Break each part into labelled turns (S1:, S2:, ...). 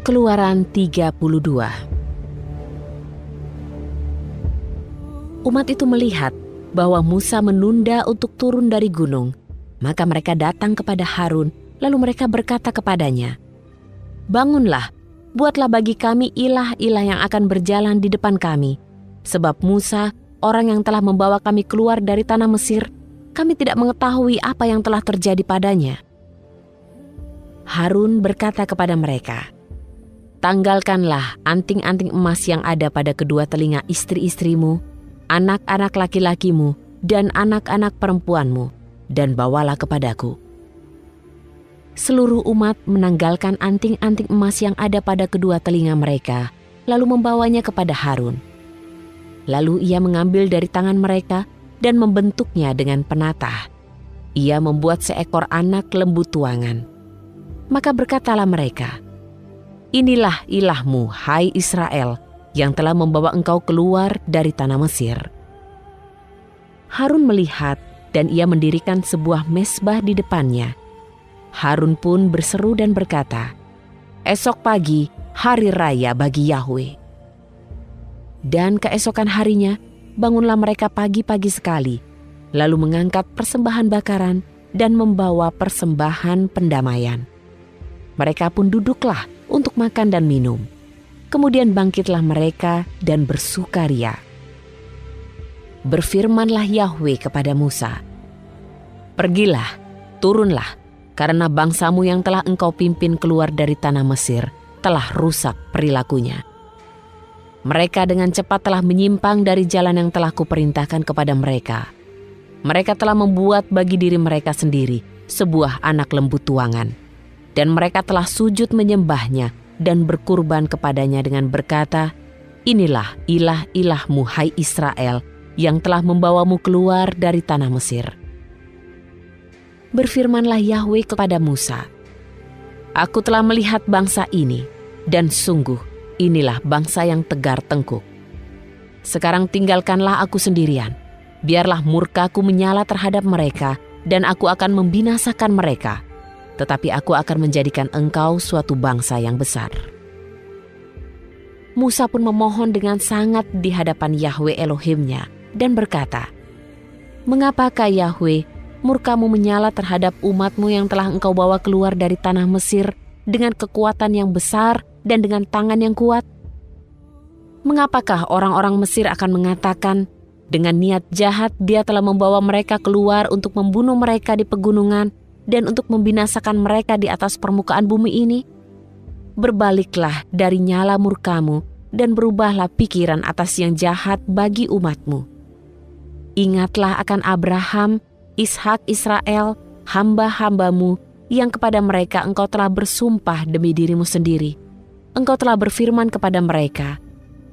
S1: Keluaran 32. Umat itu melihat bahwa Musa menunda untuk turun dari gunung. Maka mereka datang kepada Harun, lalu mereka berkata kepadanya, "Bangunlah, buatlah bagi kami ilah-ilah yang akan berjalan di depan kami. Sebab Musa, orang yang telah membawa kami keluar dari tanah Mesir, kami tidak mengetahui apa yang telah terjadi padanya." Harun berkata kepada mereka, "Tanggalkanlah anting-anting emas yang ada pada kedua telinga istri-istrimu, anak-anak laki-lakimu, dan anak-anak perempuanmu, dan bawalah kepadaku." Seluruh umat menanggalkan anting-anting emas yang ada pada kedua telinga mereka, lalu membawanya kepada Harun. Lalu ia mengambil dari tangan mereka dan membentuknya dengan penatah. Ia membuat seekor anak lembu tuangan. Maka berkatalah mereka, "Inilah ilahmu, hai Israel, yang telah membawa engkau keluar dari tanah Mesir." Harun melihat dan ia mendirikan sebuah mezbah di depannya. Harun pun berseru dan berkata, "Esok pagi, hari raya bagi Yahwe." Dan keesokan harinya, bangunlah mereka pagi-pagi sekali, lalu mengangkat persembahan bakaran dan membawa persembahan pendamaian. Mereka pun duduklah untuk makan dan minum. Kemudian bangkitlah mereka dan bersukaria. Berfirmanlah Yahwe kepada Musa, "Pergilah, turunlah, karena bangsamu yang telah engkau pimpin keluar dari tanah Mesir telah rusak perilakunya. Mereka dengan cepat telah menyimpang dari jalan yang telah kuperintahkan kepada mereka. Mereka telah membuat bagi diri mereka sendiri sebuah anak lembu tuangan, dan mereka telah sujud menyembahnya dan berkurban kepadanya dengan berkata, 'Inilah ilah-ilahmu, hai Israel, yang telah membawamu keluar dari tanah Mesir.' Berfirmanlah Yahwe kepada Musa, "Aku telah melihat bangsa ini, dan sungguh inilah bangsa yang tegar tengkuk. Sekarang tinggalkanlah aku sendirian, biarlah murkaku menyala terhadap mereka, dan aku akan membinasakan mereka. Tetapi aku akan menjadikan engkau suatu bangsa yang besar." Musa pun memohon dengan sangat di hadapan Yahwe Elohimnya dan berkata, "Mengapakah Yahwe, murkamu menyala terhadap umatmu yang telah engkau bawa keluar dari tanah Mesir dengan kekuatan yang besar dan dengan tangan yang kuat? Mengapakah orang-orang Mesir akan mengatakan, dengan niat jahat dia telah membawa mereka keluar untuk membunuh mereka di pegunungan dan untuk membinasakan mereka di atas permukaan bumi ini? Berbaliklah dari nyala murkamu dan berubahlah pikiran atas yang jahat bagi umatmu. Ingatlah akan Abraham, Ishak, Israel, hamba-hambamu yang kepada mereka engkau telah bersumpah demi dirimu sendiri. Engkau telah berfirman kepada mereka,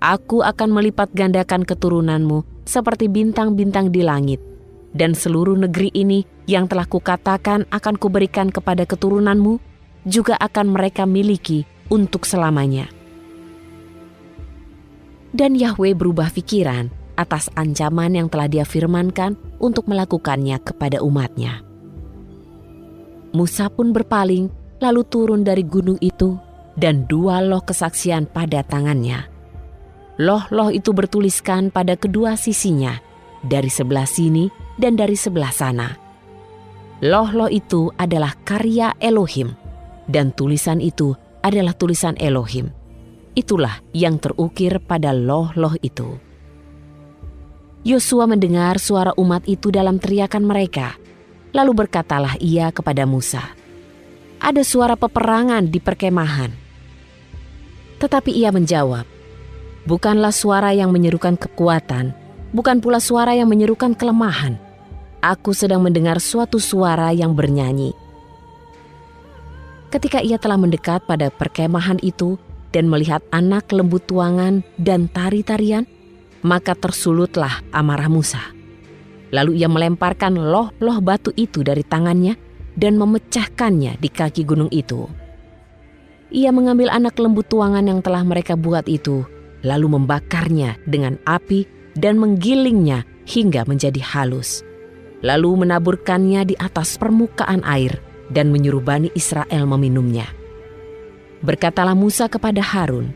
S1: 'Aku akan melipat gandakan keturunanmu seperti bintang-bintang di langit, dan seluruh negeri ini yang telah kukatakan akan kuberikan kepada keturunanmu, juga akan mereka miliki untuk selamanya.'" Dan Yahwe berubah pikiran atas ancaman yang telah dia firmankan untuk melakukannya kepada umatnya. Musa pun berpaling lalu turun dari gunung itu, dan 2 loh kesaksian pada tangannya. Loh-loh itu bertuliskan pada kedua sisinya, dari sebelah sini dan dari sebelah sana. Loh-loh itu adalah karya Elohim, dan tulisan itu adalah tulisan Elohim. Itulah yang terukir pada loh-loh itu. Yosua mendengar suara umat itu dalam teriakan mereka. Lalu berkatalah ia kepada Musa, "Ada suara peperangan di perkemahan." Tetapi ia menjawab, "Bukanlah suara yang menyerukan kekuatan, bukan pula suara yang menyerukan kelemahan. Aku sedang mendengar suatu suara yang bernyanyi." Ketika ia telah mendekat pada perkemahan itu dan melihat anak lembu tuangan dan tari-tarian, maka tersulutlah amarah Musa. Lalu ia melemparkan loh-loh batu itu dari tangannya dan memecahkannya di kaki gunung itu. Ia mengambil anak lembu tuangan yang telah mereka buat itu, lalu membakarnya dengan api dan menggilingnya hingga menjadi halus. Lalu menaburkannya di atas permukaan air dan menyuruh Bani Israel meminumnya. Berkatalah Musa kepada Harun,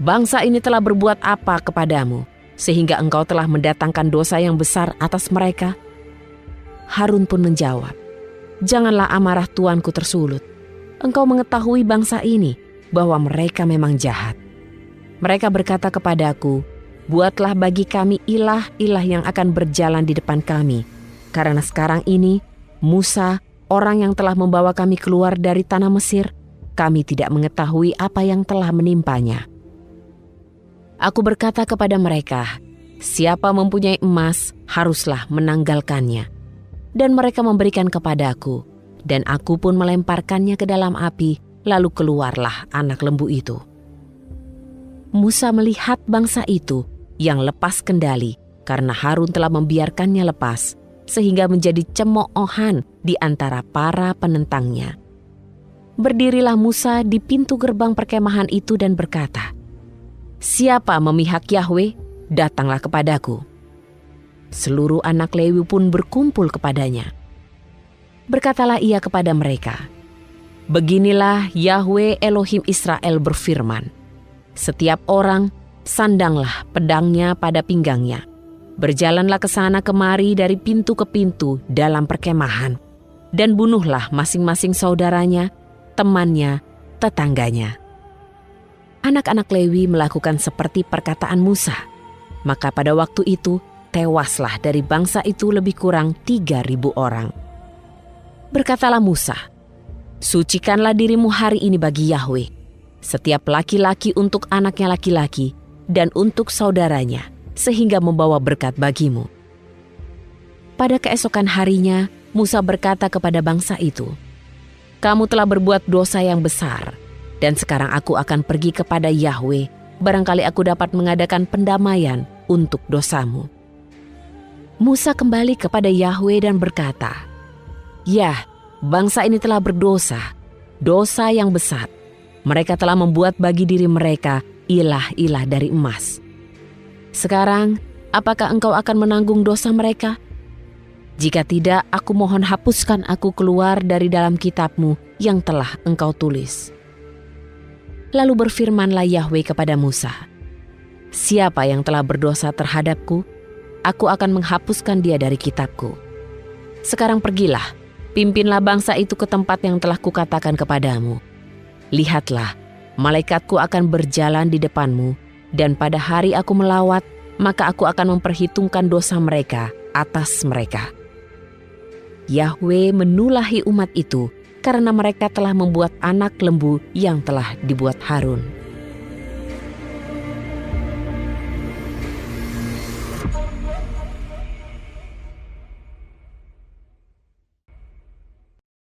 S1: "Bangsa ini telah berbuat apa kepadamu, sehingga engkau telah mendatangkan dosa yang besar atas mereka?" Harun pun menjawab, "Janganlah amarah tuanku tersulut. Engkau mengetahui bangsa ini, bahwa mereka memang jahat. Mereka berkata kepadaku, 'Buatlah bagi kami ilah-ilah yang akan berjalan di depan kami.' Karena sekarang ini, Musa, orang yang telah membawa kami keluar dari tanah Mesir, kami tidak mengetahui apa yang telah menimpanya. Aku berkata kepada mereka, 'Siapa mempunyai emas, haruslah menanggalkannya.' Dan mereka memberikan kepadaku, dan aku pun melemparkannya ke dalam api, lalu keluarlah anak lembu itu." Musa melihat bangsa itu yang lepas kendali karena Harun telah membiarkannya lepas, sehingga menjadi cemoohan di antara para penentangnya. Berdirilah Musa di pintu gerbang perkemahan itu dan berkata, "Siapa memihak Yahwe, datanglah kepadaku." Seluruh anak Lewi pun berkumpul kepadanya. Berkatalah ia kepada mereka, "Beginilah Yahwe Elohim Israel berfirman, setiap orang sandanglah pedangnya pada pinggangnya. Berjalanlah ke sana kemari dari pintu ke pintu dalam perkemahan, dan bunuhlah masing-masing saudaranya, temannya, tetangganya." Anak-anak Lewi melakukan seperti perkataan Musa. Maka pada waktu itu tewaslah dari bangsa itu lebih kurang 3.000 orang. Berkatalah Musa, "Sucikanlah dirimu hari ini bagi Yahwe, setiap laki-laki untuk anaknya laki-laki dan untuk saudaranya, sehingga membawa berkat bagimu." Pada keesokan harinya, Musa berkata kepada bangsa itu, "Kamu telah berbuat dosa yang besar, dan sekarang aku akan pergi kepada Yahwe, barangkali aku dapat mengadakan pendamaian untuk dosamu." Musa kembali kepada Yahwe dan berkata, "Ya, bangsa ini telah berdosa, dosa yang besar. Mereka telah membuat bagi diri mereka ilah-ilah dari emas. Sekarang, apakah engkau akan menanggung dosa mereka? Jika tidak, aku mohon hapuskan aku keluar dari dalam kitab-Mu yang telah engkau tulis." Lalu berfirmanlah Yahwe kepada Musa, "Siapa yang telah berdosa terhadapku, aku akan menghapuskan dia dari kitabku. Sekarang pergilah, pimpinlah bangsa itu ke tempat yang telah kukatakan kepadamu. Lihatlah, malaikatku akan berjalan di depanmu, dan pada hari aku melawat, maka aku akan memperhitungkan dosa mereka atas mereka." Yahwe menulahi umat itu karena mereka telah membuat anak lembu yang telah dibuat Harun.